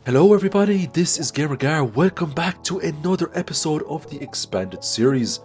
Hello everybody, this is Gamer. Welcome back to another episode of the expanded series.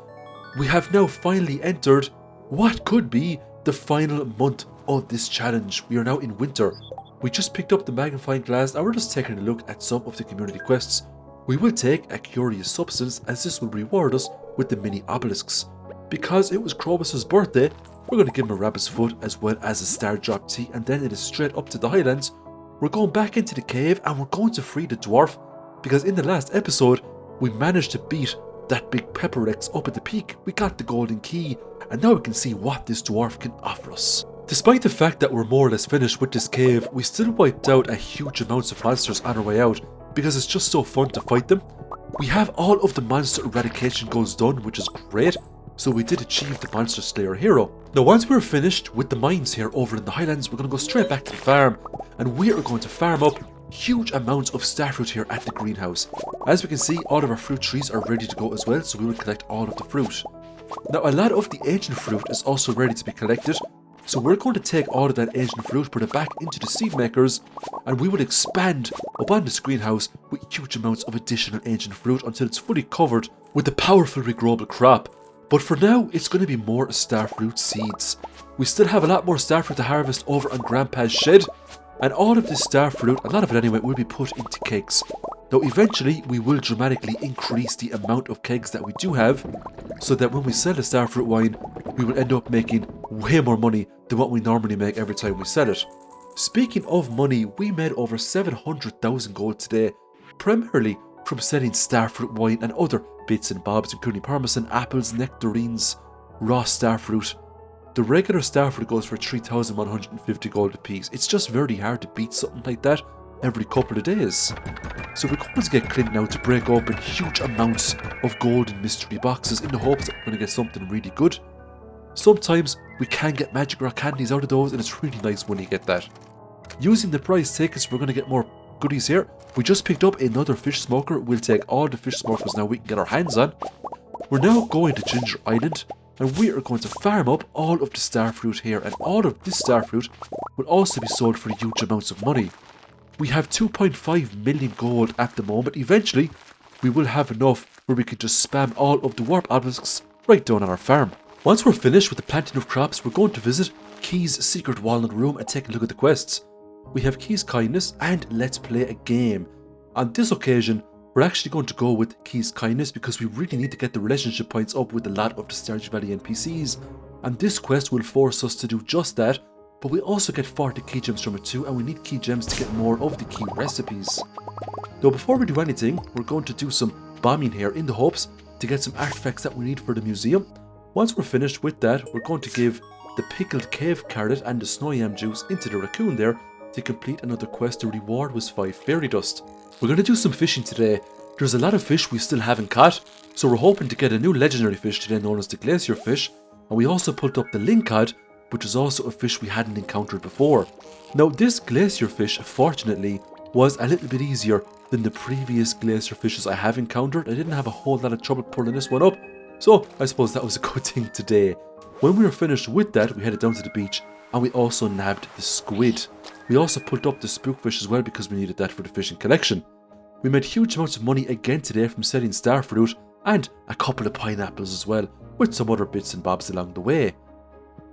We have now finally entered what could be the final month of this challenge. We are now in winter. We just picked up the magnifying glass and we're just taking a look at some of the community quests. We will take a curious substance as this will reward us with the mini obelisks. Because it was Krobus's birthday, we're going to give him a rabbit's foot as well as a star drop tea, and then it is straight up to the highlands. We're going back into the cave and we're going to free the dwarf, because in the last episode we managed to beat that big pepper Rex up at the peak. We got the golden key and now we can see what this dwarf can offer us. Despite the fact that we're more or less finished with this cave, we still wiped out a huge amounts of monsters on our way out because it's just so fun to fight them. We have all of the monster eradication goals done, which is great, so we did achieve the monster slayer hero. Now once we're finished with the mines here over in the highlands, we're going to go straight back to the farm and we are going to farm up huge amounts of starfruit here at the greenhouse. As we can see, all of our fruit trees are ready to go as well, so we will collect all of the fruit. Now a lot of the ancient fruit is also ready to be collected, so we're going to take all of that ancient fruit, put it back into the seed makers, and we will expand up on this greenhouse with huge amounts of additional ancient fruit until it's fully covered with the powerful regrowable crop. But for now, it's going to be more starfruit seeds. We still have a lot more starfruit to harvest over on Grandpa's shed, and all of this starfruit, a lot of it anyway, will be put into kegs. Now eventually, we will dramatically increase the amount of kegs that we do have, so that when we sell the starfruit wine, we will end up making way more money than what we normally make every time we sell it. Speaking of money, we made over 700,000 gold today, primarily from selling starfruit wine and other bits and bobs, including parmesan, apples, nectarines, raw starfruit. The regular starfruit goes for 3,150 gold a piece. It's just very hard to beat something like that every couple of days. So we're going to get Clint now to break open huge amounts of golden mystery boxes in the hopes that we're going to get something really good. Sometimes we can get magic rock candies out of those, and it's really nice when you get that. Using the prize tickets, we're going to get more goodies here. We just picked up another fish smoker. We'll take all the fish smokers now we can get our hands on. We're now going to Ginger Island, and we are going to farm up all of the starfruit here, and all of this starfruit will also be sold for huge amounts of money. We have 2.5 million gold at the moment. Eventually, we will have enough where we can just spam all of the warp obelisks right down on our farm. Once we're finished with the planting of crops, we're going to visit Key's secret walnut room and take a look at the quests. We have Key's kindness and let's play a game. On this occasion, we're actually going to go with Key's kindness because we really need to get the relationship points up with a lot of the Stardew Valley NPCs, and this quest will force us to do just that, but we also get 40 key gems from it too, and we need key gems to get more of the key recipes. Now before we do anything, we're going to do some bombing here in the hopes to get some artifacts that we need for the museum. Once we're finished with that, we're going to give the pickled cave carrot and the snow yam juice into the raccoon there to complete another quest. The reward was 5 fairy dust. We're going to do some fishing today. There's a lot of fish we still haven't caught, so we're hoping to get a new legendary fish today known as the glacier fish, and we also pulled up the lingcod, which is also a fish we hadn't encountered before. Now this glacier fish, fortunately, was a little bit easier than the previous glacier fishes I have encountered. I didn't have a whole lot of trouble pulling this one up, so I suppose that was a good thing today. When we were finished with that, we headed down to the beach and we also nabbed the squid. We also pulled up the spookfish as well because we needed that for the fishing collection. We made huge amounts of money again today from selling starfruit and a couple of pineapples as well, with some other bits and bobs along the way.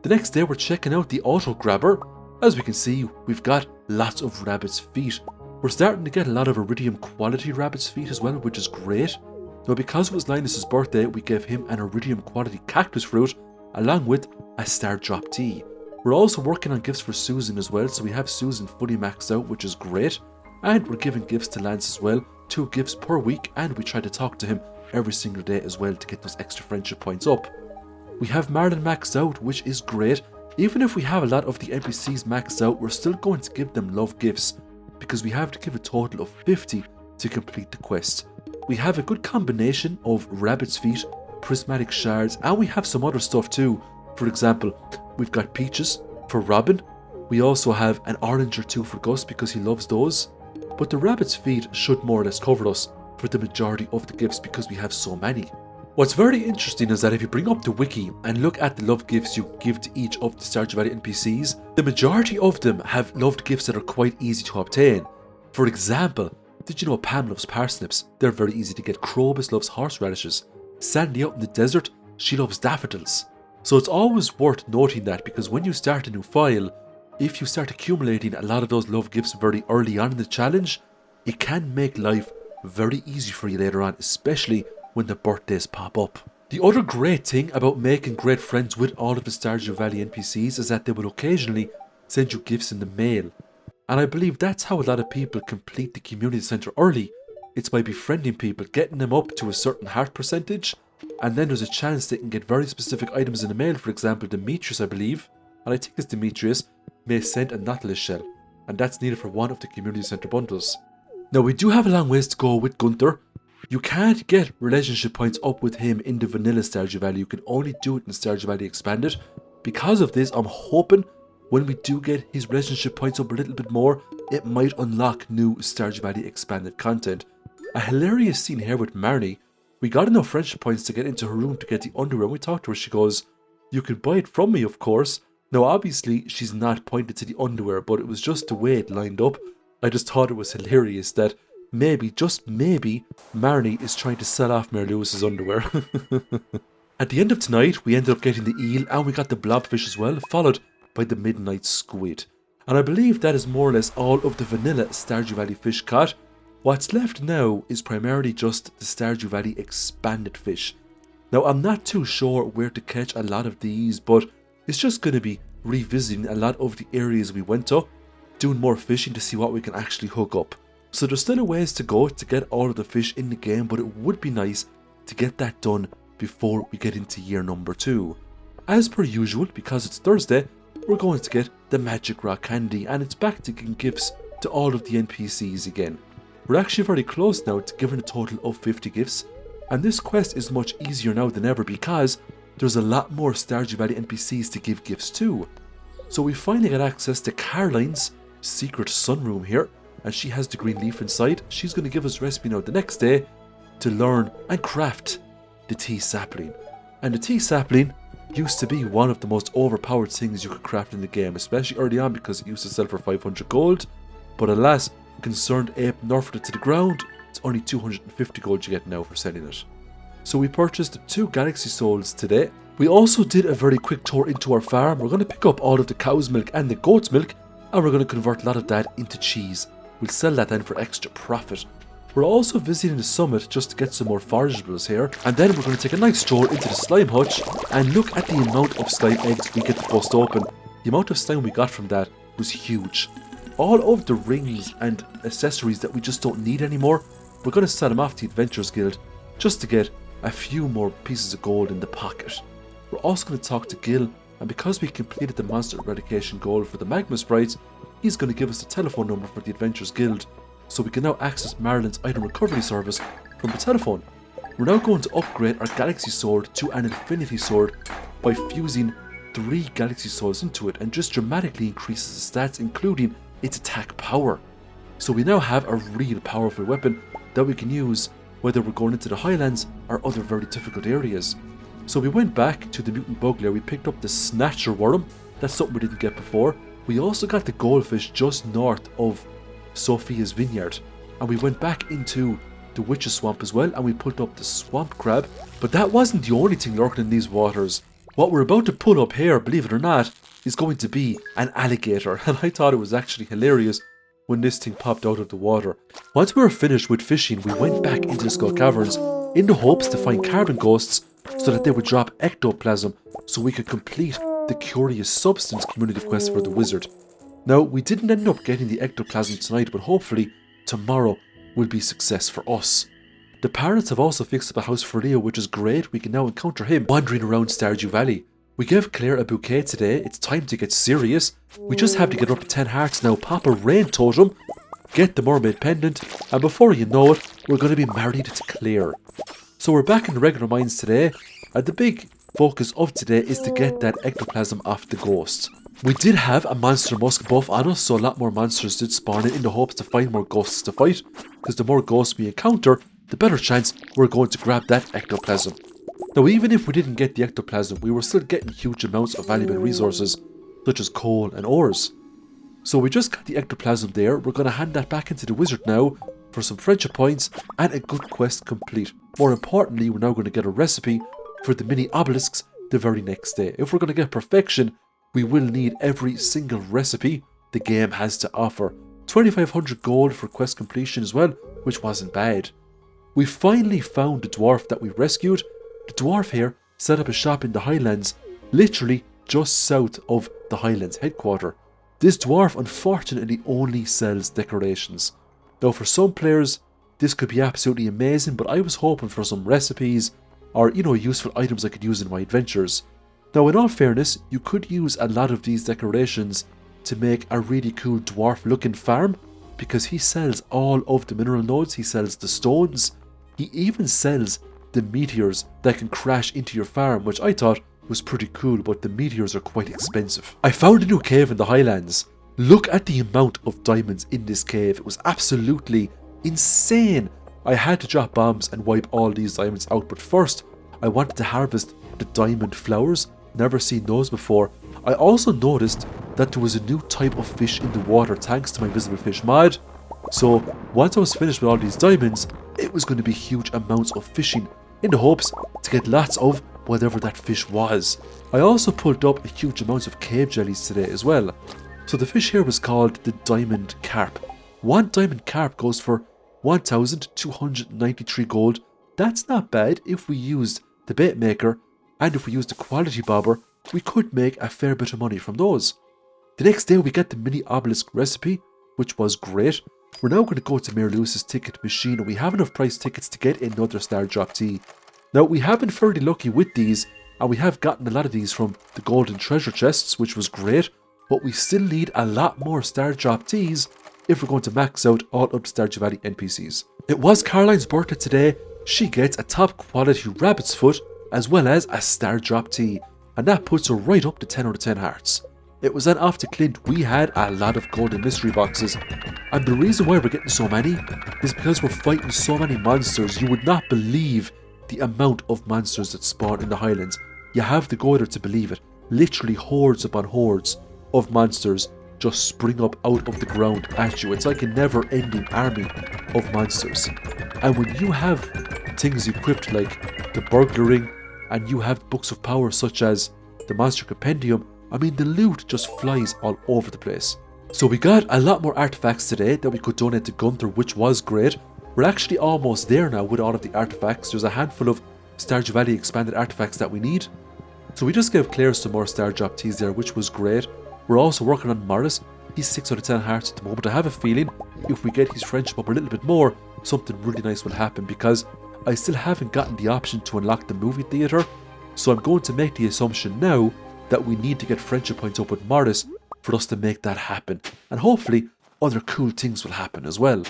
The next day we're checking out the auto grabber. As we can see, we've got lots of rabbit's feet. We're starting to get a lot of iridium quality rabbit's feet as well, which is great. Now because it was Linus's birthday, we gave him an iridium quality cactus fruit along with a star drop tea. We're also working on gifts for Susan as well, so we have Susan fully maxed out, which is great. And we're giving gifts to Lance as well, 2 gifts per week, and we try to talk to him every single day as well to get those extra friendship points up. We have Marlon maxed out, which is great. Even if we have a lot of the NPCs maxed out, we're still going to give them love gifts because we have to give a total of 50 to complete the quest. We have a good combination of rabbit's feet, prismatic shards, and we have some other stuff too. For example, we've got peaches for Robin. We also have an orange or 2 for Gus because he loves those. But the rabbit's feet should more or less cover us for the majority of the gifts because we have so many. What's very interesting is that if you bring up the wiki and look at the love gifts you give to each of the Stardew Valley NPCs, the majority of them have loved gifts that are quite easy to obtain. For example, Did you know Pam loves parsnips? They're very easy to get. Krobus loves horseradishes. Sandy out in the desert, she loves daffodils. So it's always worth noting that, because when you start a new file, if you start accumulating a lot of those love gifts very early on in the challenge, it can make life very easy for you later on, especially when the birthdays pop up. The other great thing about making great friends with all of the Stardew Valley NPCs is that they will occasionally send you gifts in the mail. And I believe that's how a lot of people complete the community centre early. It's by befriending people, getting them up to a certain heart percentage, and then there's a chance they can get very specific items in the mail. For example, Demetrius, I believe, and I think it's Demetrius, may send a Nautilus shell, and that's needed for one of the community centre bundles. Now we do have a long ways to go with Gunther. You can't get relationship points up with him in the vanilla Stardew Valley. You can only do it in Stardew Valley Expanded. Because of this, I'm hoping when we do get his relationship points up a little bit more, it might unlock new Stardew Valley Expanded content. A hilarious scene here with Marnie. We got enough friendship points to get into her room to get the underwear. When we talked to her, she goes, "You can buy it from me, of course." Now obviously she's not pointed to the underwear, but it was just the way it lined up. I just thought it was hilarious that maybe, just maybe, Marnie is trying to sell off Mary Lewis's underwear. At the end of tonight, we ended up getting the eel and we got the blobfish as well, followed by the midnight squid. And I believe that is more or less all of the vanilla Stardew Valley fish caught. What's left now is primarily just the Stardew Valley expanded fish. Now I'm not too sure where to catch a lot of these, but it's just going to be revisiting a lot of the areas we went to, doing more fishing to see what we can actually hook up. So there's still a ways to go to get all of the fish in the game, but it would be nice to get that done before we get into year number 2. As per usual, because it's Thursday, we're going to get the magic rock candy, and it's back to giving gifts to all of the NPCs again. We're actually very close now to giving a total of 50 gifts, and this quest is much easier now than ever because there's a lot more Stardew Valley NPCs to give gifts to. So we finally got access to Caroline's secret sunroom here, and she has the green leaf inside. She's going to give us a recipe now the next day to learn and craft the tea sapling. And the tea sapling used to be one of the most overpowered things you could craft in the game, especially early on because it used to sell for 500 gold, but alas, Concerned Ape nerfed it to the ground. It's only 250 gold you get now for selling it. So we purchased 2 Galaxy Souls today. We also did a very quick tour into our farm. We're going to pick up all of the cow's milk and the goat's milk, and we're going to convert a lot of that into cheese. We'll sell that then for extra profit. We're also visiting the summit just to get some more forageables here, and then we're going to take a nice stroll into the slime hutch and look at the amount of slime eggs we get to bust open. The amount of slime we got from that was huge. All of the rings and accessories that we just don't need anymore, we're going to sell them off to the Adventurers Guild just to get a few more pieces of gold in the pocket. We're also going to talk to Gil, and because we completed the monster eradication goal for the magma sprites, he's going to give us the telephone number for the Adventurers Guild, so we can now access Marilyn's item recovery service from the telephone. We're now going to upgrade our Galaxy Sword to an Infinity Sword by fusing 3 Galaxy Souls into it, and just dramatically increases the stats, including its attack power. So we now have a real powerful weapon that we can use whether we're going into the Highlands or other very difficult areas. So we went back to the mutant bug lair, we picked up the Snatcher Worm, that's something we didn't get before. We also got the goldfish just north of Sophia's vineyard, and we went back into the Witch's Swamp as well, and we pulled up the swamp crab. But that wasn't the only thing lurking in these waters. What we're about to pull up here, believe it or not, is going to be an alligator, and I thought it was actually hilarious when this thing popped out of the water. Once we were finished with fishing, we went back into the Skull Caverns in the hopes to find carbon ghosts so that they would drop ectoplasm so we could complete the Curious Substance community quest for the wizard. Now, we didn't end up getting the ectoplasm tonight, but hopefully tomorrow will be success for us. The parents have also fixed up a house for Leo, which is great. We can now encounter him wandering around Stardew Valley. We gave Claire a bouquet today. It's time to get serious. We just have to get up to 10 hearts now, pop a rain totem, get the mermaid pendant, and before you know it, we're going to be married to Claire. So we're back in the regular mines today, and the big focus of today is to get that ectoplasm off the ghosts. We did have a monster musk buff on us, so a lot more monsters did spawn in the hopes to find more ghosts to fight, because the more ghosts we encounter, the better chance we're going to grab that ectoplasm. Now, even if we didn't get the ectoplasm, we were still getting huge amounts of valuable resources, such as coal and ores. So we just got the ectoplasm there. We're going to hand that back into the wizard now, for some friendship points and a good quest complete. More importantly, we're now going to get a recipe for the mini obelisks the very next day. If we're going to get perfection, we will need every single recipe the game has to offer. 2500 gold for quest completion as well, which wasn't bad. We finally found the dwarf that we rescued. The dwarf here set up a shop in the Highlands, literally just south of the Highlands headquarter. This dwarf unfortunately only sells decorations. Now for some players, this could be absolutely amazing, but I was hoping for some recipes or, useful items I could use in my adventures. Now in all fairness, you could use a lot of these decorations to make a really cool dwarf looking farm, because he sells all of the mineral nodes, he sells the stones, he even sells the meteors that can crash into your farm, which I thought was pretty cool, but the meteors are quite expensive. I found a new cave in the Highlands. Look at the amount of diamonds in this cave. It was absolutely insane. I had to drop bombs and wipe all these diamonds out, but first I wanted to harvest the diamond flowers. Never seen those before. I also noticed that there was a new type of fish in the water thanks to my visible fish mod. So once I was finished with all these diamonds, it was going to be huge amounts of fishing in the hopes to get lots of whatever that fish was. I also pulled up a huge amount of cave jellies today as well. So the fish here was called the diamond carp. One diamond carp goes for 1293 gold. That's not bad. If we used the bait maker and if we used the quality bobber, we could make a fair bit of money from those. The next day we get the mini obelisk recipe, which was great. We're now going to go to Mayor Lewis's ticket machine, and we have enough price tickets to get another star drop tea. Now we have been fairly lucky with these, and we have gotten a lot of these from the golden treasure chests, which was great, but we still need a lot more star drop teas if we're going to max out all of the Stardew Valley NPCs. It was Caroline's birthday today. She gets a top quality rabbit's foot as well as a star drop tea, and that puts her right up to 10 out of 10 hearts. It was then off to Clint. We had a lot of golden mystery boxes, and the reason why we're getting so many is because we're fighting so many monsters. You would not believe the amount of monsters that spawn in the Highlands. You have to go there to believe it. Literally hordes upon hordes of monsters just spring up out of the ground at you. It's like a never-ending army of monsters. And when you have things equipped like the burglaring, and you have books of power such as the Monster Compendium, I mean the loot just flies all over the place. So we got a lot more artifacts today that we could donate to Gunther, which was great. We're actually almost there now with all of the artifacts. There's a handful of Stardew Valley expanded artifacts that we need. So we just gave Claire some more star drop teas there, which was great. We're also working on Morris. He's 6 out of 10 hearts at the moment. I have a feeling if we get his friendship up a little bit more, something really nice will happen, because I still haven't gotten the option to unlock the movie theatre. So I'm going to make the assumption now that we need to get friendship points up with Morris for us to make that happen. And hopefully other cool things will happen as well.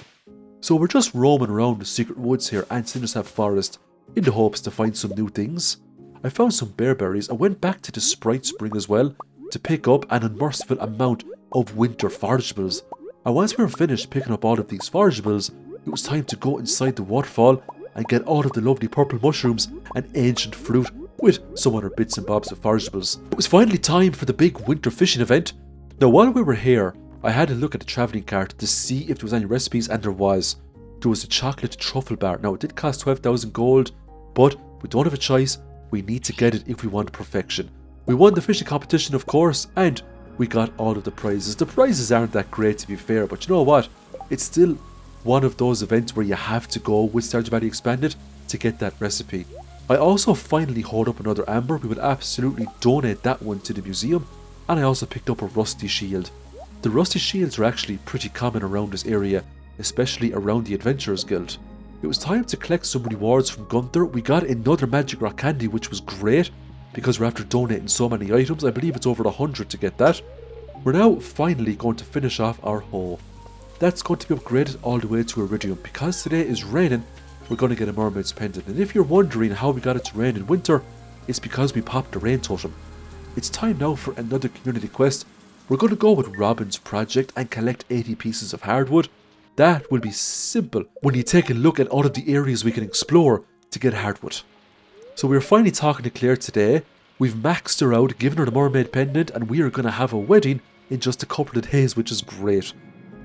So we're just roaming around the secret woods here and Cindersap Forest in the hopes to find some new things. I found some bearberries. I went back to the Sprite Spring as well to pick up an unmerciful amount of winter forageables. And once we were finished picking up all of these forageables, it was time to go inside the waterfall and get all of the lovely purple mushrooms and ancient fruit with some other bits and bobs of forageables. It was finally time for the big winter fishing event. Now while we were here, I had a look at the travelling cart to see if there was any recipes, and there was. There was a chocolate truffle bar. Now it did cost 12,000 gold, but we don't have a choice. We need to get it if we want perfection. We won the fishing competition, of course, and we got all of the prizes. The prizes aren't that great, to be fair, but you know what? It's still one of those events where you have to go with Stardew Valley Expanded to get that recipe. I also finally hauled up another amber. We will absolutely donate that one to the museum. And I also picked up a rusty shield. The rusty shields are actually pretty common around this area, especially around the Adventurers Guild. It was time to collect some rewards from Gunther. We got another magic rock candy, which was great because we're after donating so many items. I believe it's over 100 to get that. We're now finally going to finish off our haul. That's going to be upgraded all the way to Iridium. Because today is raining, we're going to get a mermaid's pendant. And if you're wondering how we got it to rain in winter, it's because we popped the rain totem. It's time now for another community quest. We're going to go with Robin's project and collect 80 pieces of hardwood. That will be simple when you take a look at all of the areas we can explore to get hardwood. So we're finally talking to Claire today. We've maxed her out, given her the mermaid pendant, and we are going to have a wedding in just a couple of days, which is great.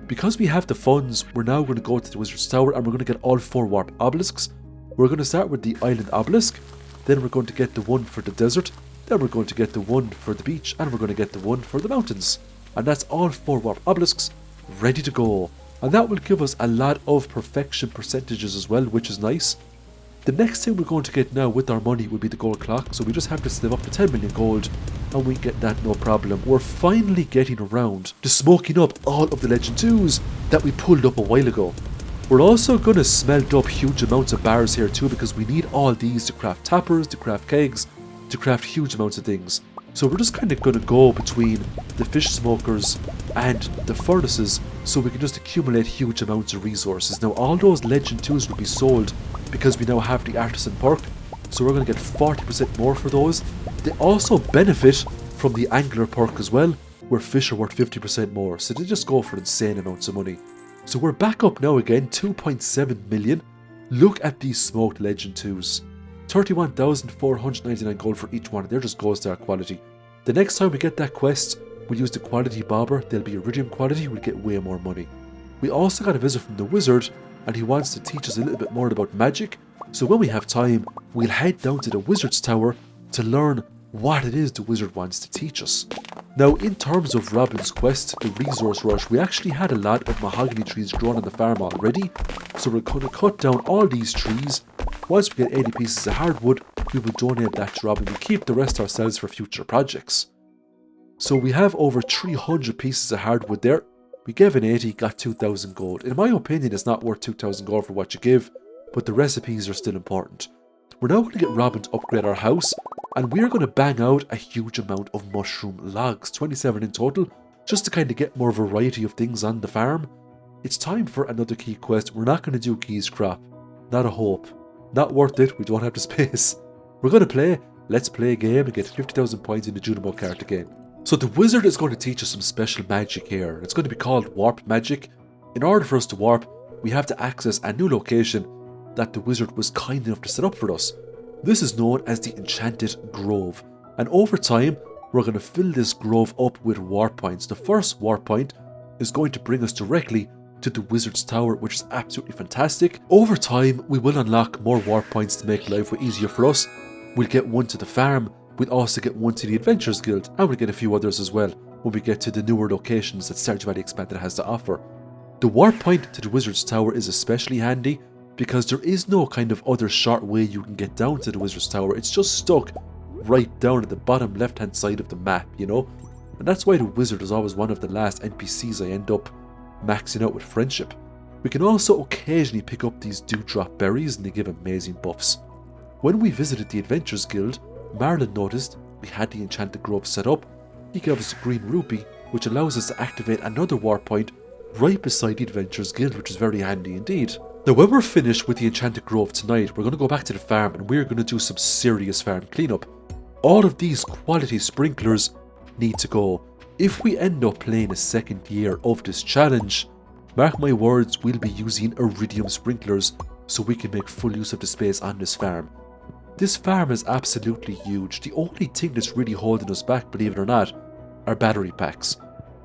Because we have the funds, we're now going to go to the Wizard's Tower and we're going to get all 4 warp obelisks. We're going to start with the island obelisk, then we're going to get the one for the desert, then we're going to get the one for the beach, and we're going to get the one for the mountains. And that's all 4 warp obelisks ready to go. And that will give us a lot of perfection percentages as well, which is nice. The next thing we're going to get now with our money will be the gold clock, so we just have to save up to 10 million gold and we get that no problem. We're finally getting around to smoking up all of the Legend 2s that we pulled up a while ago. We're also going to smelt up huge amounts of bars here too, because we need all these to craft tappers, to craft kegs, to craft huge amounts of things. So we're just kind of going to go between the fish smokers and the furnaces so we can just accumulate huge amounts of resources. Now all those Legend 2s will be sold because we now have the artisan perk, so we're going to get 40% more for those. They also benefit from the angler perk as well, where fish are worth 50% more, so they just go for insane amounts of money. So we're back up now again, 2.7 million. Look at these smoked Legend 2s. 31,499 gold for each one, they're just gold star quality. The next time we get that quest, we'll use the quality bobber, they'll be iridium quality, we'll get way more money. We also got a visit from the wizard, and he wants to teach us a little bit more about magic, so when we have time, we'll head down to the wizard's tower to learn what it is the wizard wants to teach us. Now, in terms of Robin's quest, the resource rush, we actually had a lot of mahogany trees grown on the farm already, so we're going to cut down all these trees. Once we get 80 pieces of hardwood, we will donate that to Robin. We'll keep the rest ourselves for future projects. So we have over 300 pieces of hardwood there. We gave an 80, got 2,000 gold. In my opinion, it's not worth 2,000 gold for what you give, but the recipes are still important. We're now going to get Robin to upgrade our house, and we're going to bang out a huge amount of mushroom logs, 27 in total, just to kind of get more variety of things on the farm. It's time for another key quest. We're not going to do Key's crop. Not a hope. Not worth it, we don't have the space. We're going to play. Let's play a game and get 50,000 points in the Junimo card again. So the wizard is going to teach us some special magic here. It's going to be called warp magic. In order for us to warp, we have to access a new location that the wizard was kind enough to set up for us. This is known as the Enchanted Grove, and over time we're going to fill this grove up with warp points. The first warp point is going to bring us directly to the wizard's tower, which is absolutely fantastic. Over time we will unlock more warp points to make life easier for us. We'll get one to the farm, we'll also get one to the Adventurers Guild, and we'll get a few others as well when we get to the newer locations that Stardew Valley Expanded has to offer. The warp point to the wizard's tower is especially handy because there is no kind of other short way you can get down to the wizard's tower. It's just stuck right down at the bottom left hand side of the map, you know? And that's why the wizard is always one of the last NPCs I end up maxing out with friendship. We can also occasionally pick up these dewdrop berries and they give amazing buffs. When we visited the Adventurers Guild, Marlon noticed we had the Enchanted Grove set up. He gave us a green rupee, which allows us to activate another warp point right beside the Adventurers Guild, which is very handy indeed. Now when we're finished with the Enchanted Grove tonight, we're going to go back to the farm and we're going to do some serious farm cleanup. All of these quality sprinklers need to go. If we end up playing a second year of this challenge, mark my words, we'll be using iridium sprinklers so we can make full use of the space on this farm. This farm is absolutely huge. The only thing that's really holding us back, believe it or not, are battery packs.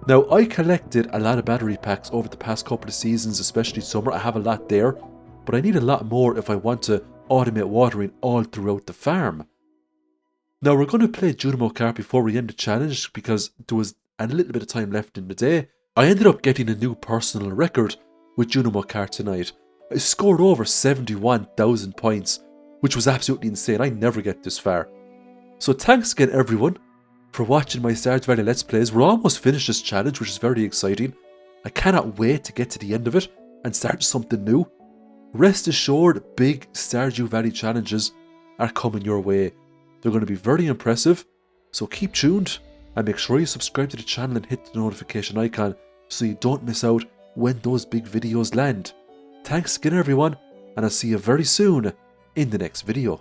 Now, I collected a lot of battery packs over the past couple of seasons, especially summer. I have a lot there, but I need a lot more if I want to automate watering all throughout the farm. Now, we're going to play Junimo Kart before we end the challenge because there was a little bit of time left in the day. I ended up getting a new personal record with Junimo Kart tonight. I scored over 71,000 points, which was absolutely insane. I never get this far. So thanks again everyone for watching my Stardew Valley Let's Plays. We're almost finished this challenge, which is very exciting. I cannot wait to get to the end of it and start something new. Rest assured, big Stardew Valley challenges are coming your way. They're going to be very impressive, so keep tuned and make sure you subscribe to the channel and hit the notification icon so you don't miss out when those big videos land. Thanks again everyone, and I'll see you very soon in the next video.